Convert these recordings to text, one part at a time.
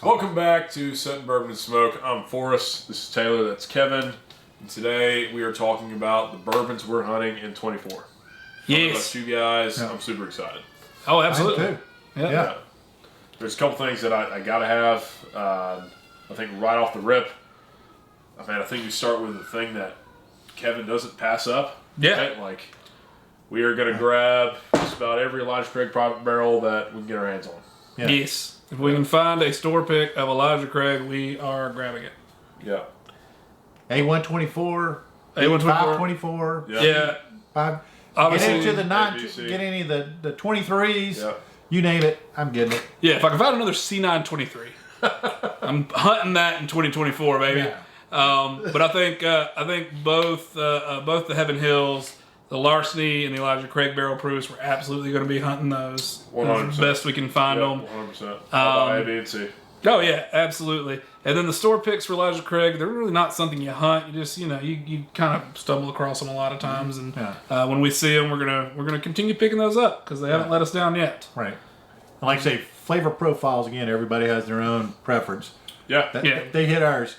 Welcome back to Setting Bourbon and Smoke. I'm Forrest. This is Taylor. That's Kevin. And today we are talking about the bourbons we're hunting in 24. Yes. About you guys. Yeah. I'm super excited. Oh, absolutely. Too. Yeah. There's a couple things that I gotta have. I think right off the rip, I think we start with the thing that Kevin doesn't pass up. Yeah. Right? Like, we are gonna grab just about every Elijah Craig private barrel that we can get our hands on. Yeah. Yes. If we can find a store pick of Elijah Craig, we are grabbing it. Yeah. A124, A124, 524, Yeah. 5. Obviously, Get into the ABC. get any of the 23s. Yeah. You name it, I'm getting it. Yeah, if I can find another C923, I'm hunting that in 2024, baby. Yeah. But I think both the Heaven Hills, the Larceny, and the Elijah Craig barrel proofs, we're absolutely going to be hunting those 100%. as best we can find them. 100%. I'll buy A, B, and C. Oh yeah, absolutely. And then the store picks for Elijah Craig, they're really not something you hunt. You just, you kind of stumble across them a lot of times, and when we see them, we're gonna continue picking those up because they haven't let us down yet. Right. And like I say, flavor profiles again. Everybody has their own preference. Yeah. They hit ours.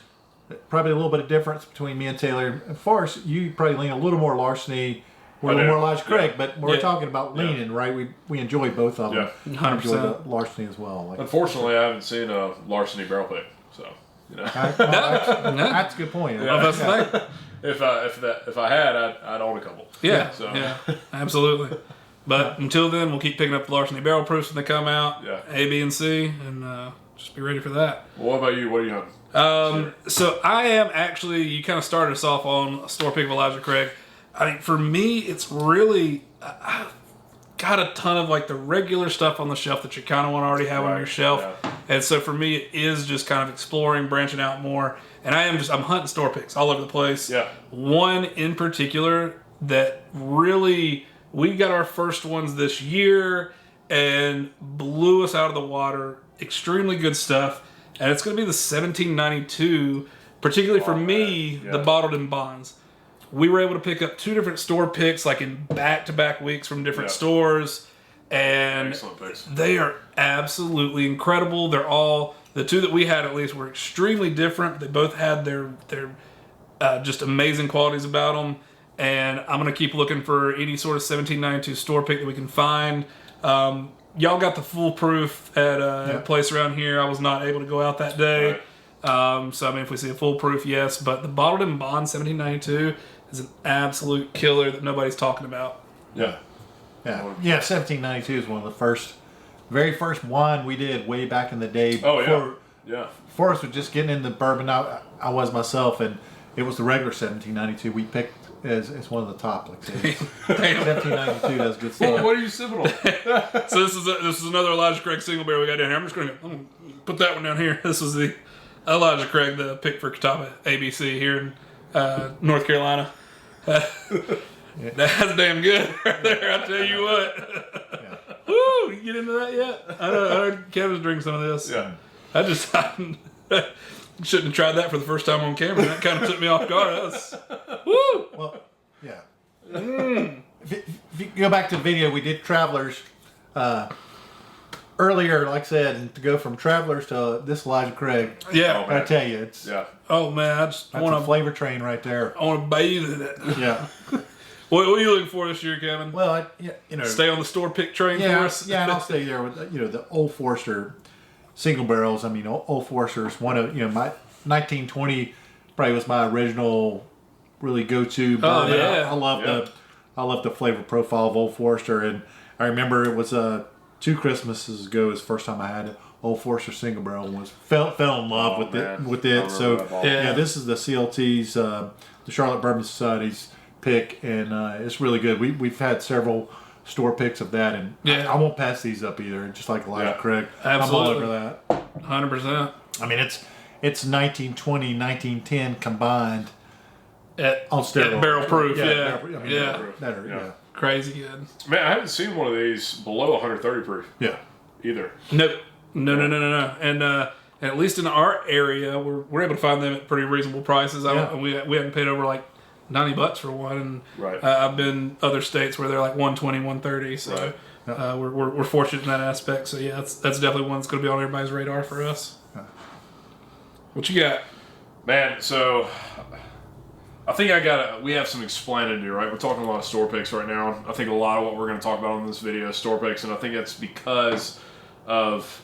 Probably a little bit of difference between me and Taylor. As far as you probably lean a little more Larceny. We're a little more Elijah Craig, but we're talking about leaning, right? We enjoy both of them. Yeah. 100%. I enjoy the Larceny as well. Like, Unfortunately, I haven't seen a Larceny barrel pick, so that's a good point. Yeah. Well, that's the thing. If I had, I'd own a couple. Yeah, So. yeah, absolutely. But until then, we'll keep picking up the Larceny barrel proofs when they come out. Yeah. A, B, and C, and just be ready for that. Well, what about you? What are you hunting? So I am actually. You kind of started us off on a store pick of Elijah Craig. I think for me, it's really I've got a ton of like the regular stuff on the shelf that you kind of want to already have on your shelf, and so for me, it is just kind of exploring, branching out more. And I'm hunting store picks all over the place. Yeah. One in particular that really we got our first ones this year and blew us out of the water. Extremely good stuff, and it's going to be the 1792, particularly for me, the bottled in bonds. We were able to pick up 2 different store picks, like in back-to-back weeks from different stores, and they are absolutely incredible. They're all, the 2 that we had at least, were extremely different. They both had their just amazing qualities about them, and I'm going to keep looking for any sort of 1792 store pick that we can find. Y'all got the foolproof at a place around here. I was not able to go out that day. Right. So, if we see a foolproof, yes. But the bottled in bond 1792 is an absolute killer that nobody's talking about. Yeah. Yeah. 1792 is one of the very first one we did way back in the day. Oh, yeah. Forrest was just getting into bourbon. I was myself, and it was the regular 1792 we picked as one of the top. Like 1792 does good stuff. Well, what are you sipping on? So this is another Elijah Craig single barrel we got down here. I'm going to put that one down here. This is the Elijah Craig, the pick for Catawba ABC here in North Carolina. That's damn good right there, I tell you what. Woo, you get into that yet? I know Kevin's drinking some of this. Yeah. I shouldn't have tried that for the first time on camera. That kind of took me off guard. Woo! Well, yeah. If you go back to the video, we did Travelers earlier, like I said, to go from Travelers to this Elijah Craig. Yeah. I tell you, it's oh man, that's a flavor train right there. I want to bathe in it. Yeah. What are you looking for this year, Kevin? Well, stay on the store pick train for us. Yeah, and I'll stay there with the Old Forester single barrels. Old Forester is one of my 1920 probably was my original really go-to. Oh yeah, I love the flavor profile of Old Forester, and I remember it was 2 Christmases ago. Was the first time I had an Old Forester single barrel. And fell in love with it. So this is the CLT's, the Charlotte Bourbon Society's pick, and it's really good. We've had several store picks of that, and I won't pass these up either. Just like Elijah Craig, absolutely. I'm all over that. 100%. It's 1920, 1910 combined on steroids. Barrel proof, yeah. Crazy good. Man, I haven't seen one of these below 130 proof. Yeah. Either. No. And at least in our area, we're able to find them at pretty reasonable prices. We haven't paid over like $90 for one, and I've been other states where they're like 120, 130. So we're fortunate in that aspect. So yeah, that's definitely one that's going to be on everybody's radar for us. What you got? Man, so I think we have some explaining to do, right? We're talking a lot of store picks right now. I think a lot of what we're going to talk about in this video is store picks, and I think that's because of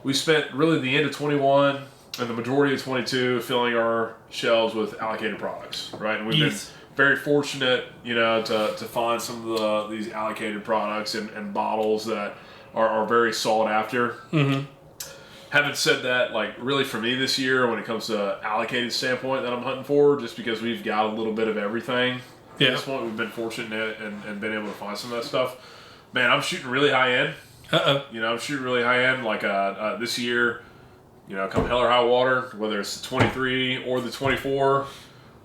we spent really the end of 21 and the majority of 22 filling our shelves with allocated products, right? And we've been very fortunate, to find some of these allocated products and bottles that are very sought after. Mm-hmm. Having said that, like really for me this year, when it comes to allocated standpoint that I'm hunting for, just because we've got a little bit of everything. At this point, we've been fortunate and been able to find some of that stuff. Man, I'm shooting really high end. I'm shooting really high end. Like this year, come hell or high water, whether it's the 23 or the 24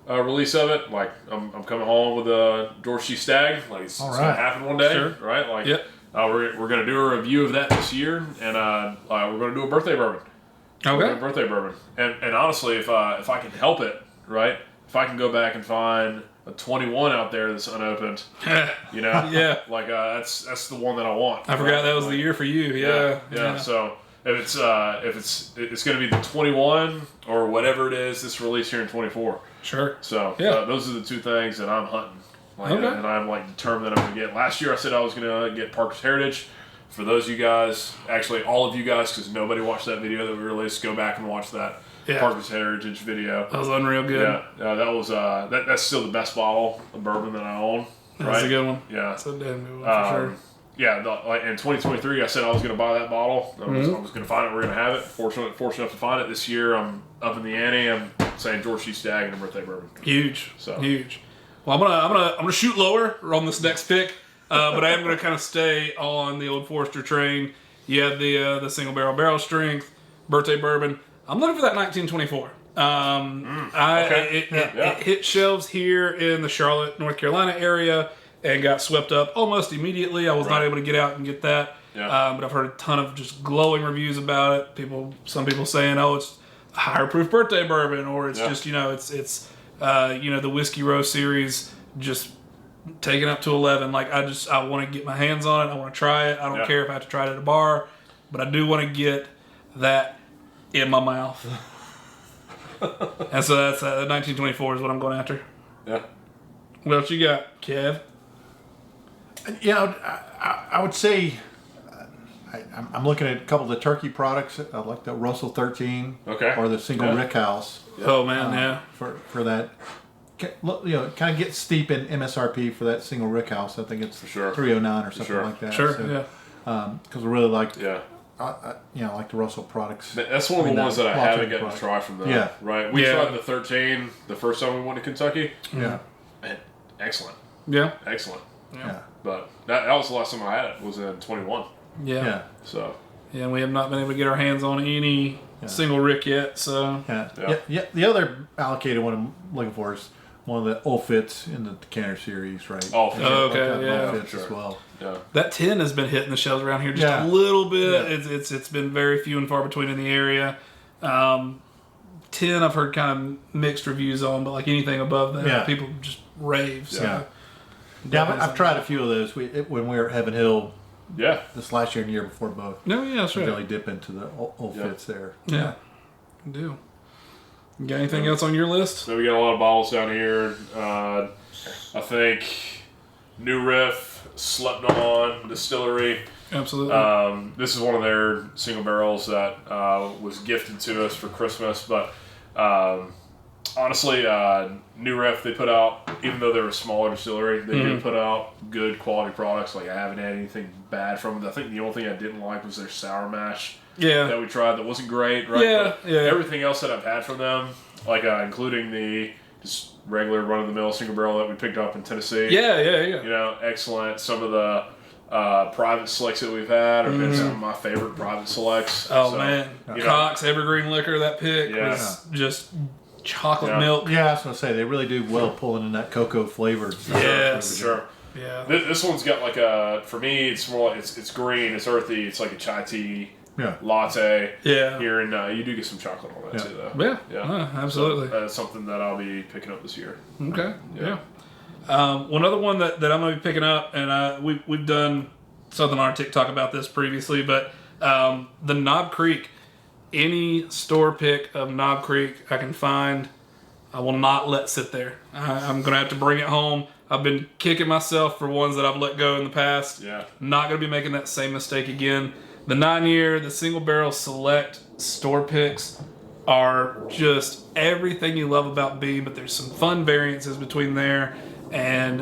release of it, like I'm coming home with a Dorsey Stag. Like it's gonna happen one day, right? Like we're gonna do a review of that this year, and we're gonna do a birthday bourbon. Okay. A birthday bourbon, and honestly, if I can help it, right? If I can go back and find a 21 out there that's unopened, like that's the one that I want. I forgot that was the year for you. Yeah. So if it's going to be the 21 or whatever it is this release here in 24. Sure. So those are the two things that I'm hunting. And I'm determined that I'm going to get. Last year I said I was going to get Parker's Heritage. For those of you guys, actually all of you guys, because nobody watched that video that we released, go back and watch that. Parker's Heritage video. That was unreal good. Yeah, that was that's still the best bottle of bourbon that I own. That's a good one. Yeah, that's a damn good one for sure. Yeah, in 2023, I said I was going to buy that bottle. I was going to find it. We're going to have it. Fortunate enough to find it this year. I'm up in the ante. I'm saying George C. Stagg and a birthday bourbon. Huge. Well, I'm gonna shoot lower on this next pick, but I am going to kind of stay on the Old Forester train. You have the single barrel strength birthday bourbon. I'm looking for that 1924. It hit shelves here in the Charlotte, North Carolina area and got swept up almost immediately. I was not able to get out and get that. But I've heard a ton of just glowing reviews about it. Some people saying, "Oh, it's a higher proof birthday bourbon," or it's just it's the Whiskey Row series just taken up to 11. Like I want to get my hands on it. I want to try it. I don't care if I have to try it at a bar, but I do want to get that in my mouth. And so that's 1924 is what I'm going after. Yeah. What else you got, Kev? I would say I'm looking at a couple of the turkey products. I like the Russell 13 or the single Rick House. Oh man, for that. Kind of get steep in MSRP for that single Rick House. I think it's $309 or something like that. Because I really like like the Russell products. That's one of the ones that I haven't gotten to try from them. Yeah. Right? We tried the 13 the first time we went to Kentucky. Yeah. Man, excellent. Yeah. Excellent. Yeah. But that was the last time I had it, was in 21. Yeah. So. Yeah, and we have not been able to get our hands on any single Rick yet, so. Yeah. The other allocated one I'm looking for is one of the old fits in the decanter series, right? Fits as well. Yeah. That 10 has been hitting the shelves around here just a little bit. Yeah. It's been very few and far between in the area. 10 I've heard kind of mixed reviews on, but like anything above that, people just rave. So. I've tried a few of those. When we were at Heaven Hill. Yeah. This last year and the year before both. No, yeah, that's right. Really dip into the old fits there. Yeah. I do. You got anything else on your list? So we got a lot of bottles down here. I think New Riff, Slept On Distillery. Absolutely. This is one of their single barrels that was gifted to us for Christmas. But honestly, New Riff, they put out, even though they're a smaller distillery, they do put out good quality products. Like I haven't had anything bad from them. I think the only thing I didn't like was their sour mash. that we tried that wasn't great, right? But everything else that I've had from them, like including the just regular run-of-the-mill single barrel that we picked up in Tennessee. Excellent. Some of the private selects that we've had have been some of my favorite private selects. Man. Cox Evergreen Liquor, that pick was just chocolate milk. Yeah, I was going to say, they really do well pulling in that cocoa flavor. Yes. Sure. Yeah. This one's got like for me, it's more like, it's green, it's earthy, it's like a chai tea latte. Yeah. Here, and you do get some chocolate on that too, though. Yeah. Absolutely. So, that's something that I'll be picking up this year. Okay. Yeah. One other one that I'm going to be picking up, and we've done something on our TikTok about this previously, but the Knob Creek any store pick of Knob Creek I can find, I will not let sit there. I'm going to have to bring it home. I've been kicking myself for ones that I've let go in the past. Yeah. Not going to be making that same mistake again. The 9-year, the single barrel select store picks are just everything you love about B, but there's some fun variances between there, and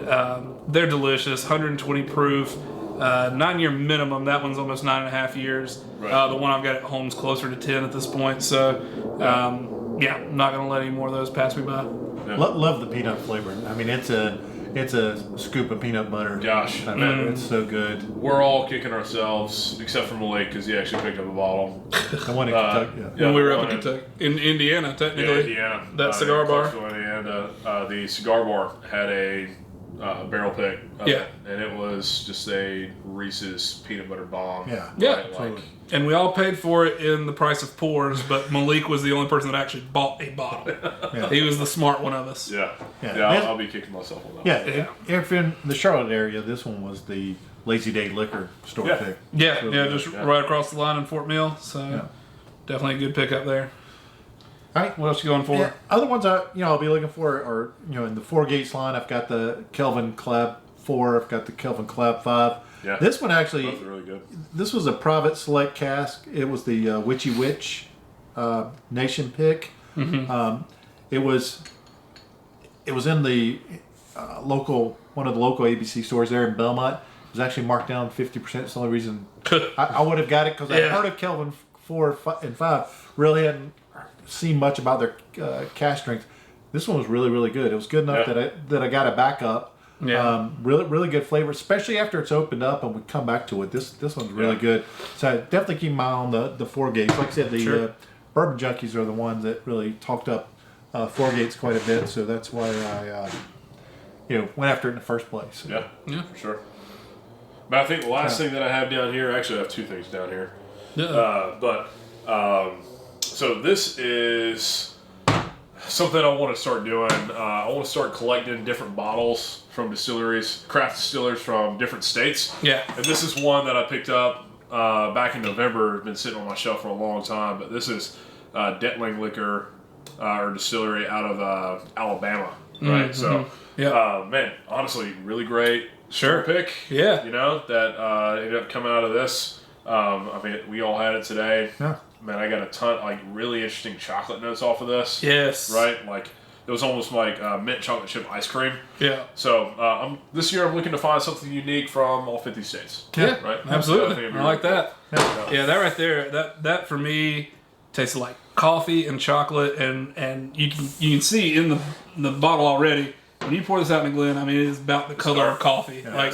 they're delicious. 120 proof, 9-year minimum. That one's almost 9.5 years. Right. The one I've got at home's closer to 10 at this point. So, I'm not going to let any more of those pass me by. Yeah. Love the peanut flavor. I mean, it's a scoop of peanut butter. Gosh. It's so good. We're all kicking ourselves, except for Malik, because he actually picked up a bottle. The one in Kentucky. When we were up in Kentucky. In Indiana, technically. Yeah, Indiana. That cigar bar. Indiana. The cigar bar had a barrel pick of it, and it was just a Reese's peanut butter bomb. Yeah. Right? Totally. And we all paid for it in the price of pours, but Malik was the only person that actually bought a bottle. Yeah. He was the smart one of us. Yeah. Yeah. I'll be kicking myself on that. Yeah. If in the Charlotte area, this one was the Lazy Day Liquor store pick. Yeah, just right across the line in Fort Mill. So definitely a good pickup there. All right. What else you going for? Yeah, other ones I'll be looking for are in the 4 Gates line. I've got the Kelvin Clab 4. I've got the Kelvin Clab 5. Yeah. This one actually, Those are really good. This was a private select cask. It was the Witchy Witch Nation pick. Mm-hmm. It was in the one of the local ABC stores there in Belmont. It was actually marked down 50%. It's the only reason I would have got it, because I heard of Kelvin 4 and 5. Really hadn't seen much about their cask strength. This one was really, really good. It was good enough that I got a backup. Yeah. Really, really good flavor, especially after it's opened up and we come back to it. This one's really good. So definitely keep my eye on the 4 Gates. Like I said, the Bourbon Junkies are the ones that really talked up 4 Gates quite a bit. So that's why I went after it in the first place. Yeah, for sure. But I think the last thing that I have down here, actually I have 2 things down here. Yeah. So this is something I want to start doing. I want to start collecting different bottles from distilleries, craft distillers from different states. Yeah. And this is one that I picked up back in November. It's been sitting on my shelf for a long time. But this is Detling Liquor or Distillery out of Alabama. Right? Mm-hmm. So, man, honestly, really great store pick. Yeah. That ended up coming out of this. I mean, we all had it today. Yeah. Man, I got a ton, really interesting chocolate notes off of this. Yes. Right? It was almost like mint chocolate chip ice cream. Yeah. So, this year I'm looking to find something unique from all 50 states. Yeah. Right? Absolutely. I like that. Yeah. That right there, that for me tastes like coffee and chocolate, and you can see in the bottle already, when you pour this out in a Glen, I mean, it is about the color of coffee. Yeah,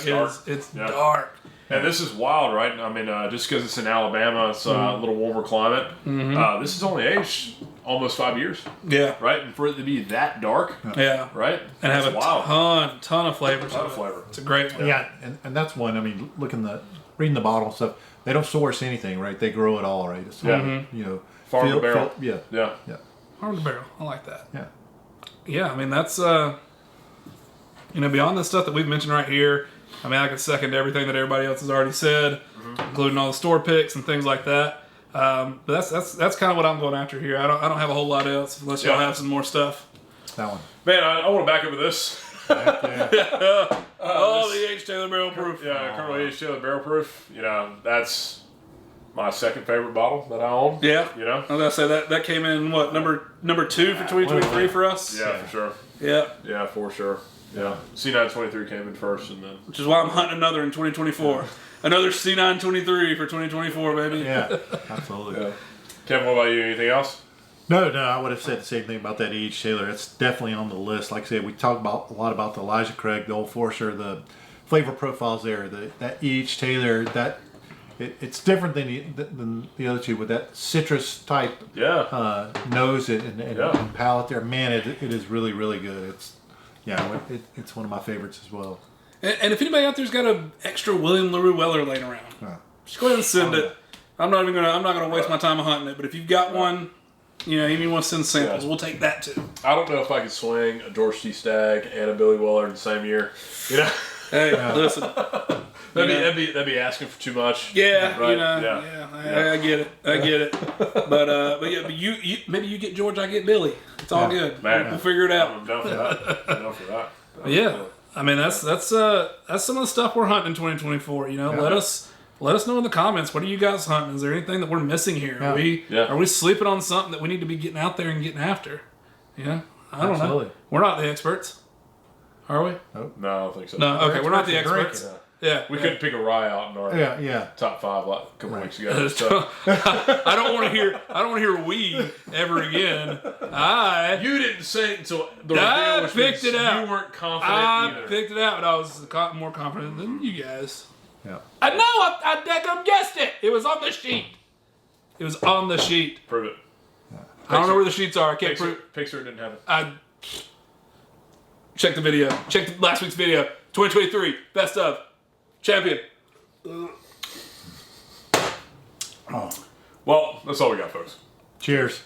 it's dark. And this is wild, right? I mean, just because it's in Alabama, it's a little warmer climate. Mm-hmm. This is only aged almost 5 years. Yeah. Right? And for it to be that dark. Yeah. Right? And have a ton of flavor. Ton of flavor. It's a great one. Yeah, and that's one. I mean, reading the bottle and stuff, they don't source anything, right? They grow it all, right? It's Farm to barrel. Yeah. Farm to barrel. I like that. Yeah. Yeah, I mean, that's, beyond the stuff that we've mentioned right here, I mean, I could second everything that everybody else has already said, including all the store picks and things like that. But that's kind of what I'm going after here. I don't have a whole lot else unless y'all have some more stuff. That one. Man, I want to back up with this. The H. Taylor Barrel Proof. Yeah, Colonel H. Taylor Barrel Proof. That's my second favorite bottle that I own. Yeah. I was gonna say that came in number 2 for 2023 for us. Yeah, for sure. Yeah. Yeah, for sure. Yeah, C923 came in first, and then which is why I'm hunting another in 2024. Another C923 for 2024, baby. Yeah, absolutely. Yeah. Kevin, what about you? Anything else? No, I would have said the same thing about that E.H. Taylor. It's definitely on the list. Like I said, we talked a lot about the Elijah Craig, the Old Forester, the flavor profiles there. That E.H. Taylor, it's different than the other two with that citrus type nose and palate there. Man, it is really, really good. It's one of my favorites as well. And if anybody out there's got an extra William LaRue Weller laying around, just go ahead and send it. I'm not gonna waste my time hunting it. But if you've got one, even you want to send samples, we'll take that too. I don't know if I could swing a Dorsey Stag and a Billy Weller in the same year. Hey, listen. That'd be asking for too much. Yeah, right? I get it. But you maybe you get George, I get Billy. It's all good. Man, we'll figure it out. I'm down for that. Yeah, I mean that's some of the stuff we're hunting in 2024. Let us know in the comments. What are you guys hunting? Is there anything that we're missing here? Are we sleeping on something that we need to be getting out there and getting after? I don't know. We're not the experts, are we? No, I don't think so. No, okay, we're not the experts. Yeah, we couldn't pick a rye out in our top 5 like a couple weeks ago. So. I don't want to hear we ever again. You didn't say it until the reveal, which picked it out. You weren't confident either. I picked it out, but I was more confident than you guys. Yeah. I know. I guessed it. It was on the sheet. It was on the sheet. Prove it. I don't know where the sheets are. I can't prove. Pixar didn't have it. Check the video. Check last week's video. 2023 best of champion. Well, that's all we got, folks. Cheers.